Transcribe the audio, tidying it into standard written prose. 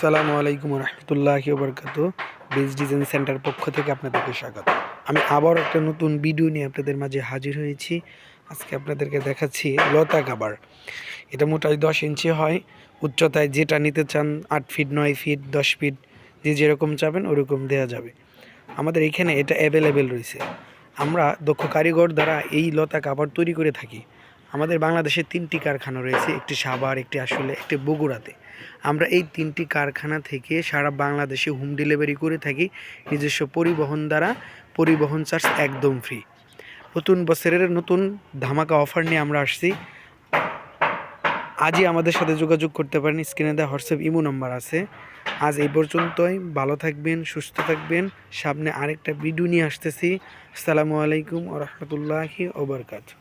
আসসালামু আলাইকুম রহমতুল্লাহি ওবরকাতু। বিজ ডিজাইন সেন্টার পক্ষ থেকে আপনাদেরকে স্বাগত। আমি আবার একটা নতুন ভিডিও নিয়ে আপনাদের মাঝে হাজির হয়েছি। আজকে আপনাদেরকে দেখাচ্ছি লতা কাবার। এটা মোটাই 10 ইঞ্চি হয়, উচ্চতায় যেটা নিতে চান 8 ফিট 9 ফিট 10 ফিট, যে যেরকম চাবেন ওরকম দেওয়া যাবে। আমাদের এখানে এটা অ্যাভেলেবেল রয়েছে। আমরা দক্ষ কারিগর দ্বারা এই লতা কাপড় তৈরি করে থাকি। আমাদের বাংলাদেশে 3টি কারখানা রয়েছে, একটি সাভার, একটি আসলে, একটি বগুড়াতে। আমরা এই 3টি কারখানা থেকে সারা বাংলাদেশে হোম ডেলিভারি করে থাকি নিজস্ব পরিবহন দ্বারা। পরিবহন চার্জ একদম ফ্রি। নতুন বছরের নতুন ধামাকা অফার নিয়ে আমরা আসছি। আজই আমাদের সাথে যোগাযোগ করতে পারেন, স্ক্রিনে দেওয়া হোয়াটসঅ্যাপ ইমো নাম্বার আছে। আজ এই পর্যন্তই। ভালো থাকবেন, সুস্থ থাকবেন। সামনে আরেকটা ভিডিও নিয়ে আসতেছি। আসসালামু আলাইকুম ওয়া রাহমাতুল্লাহি ওয়া বারাকাতুহু।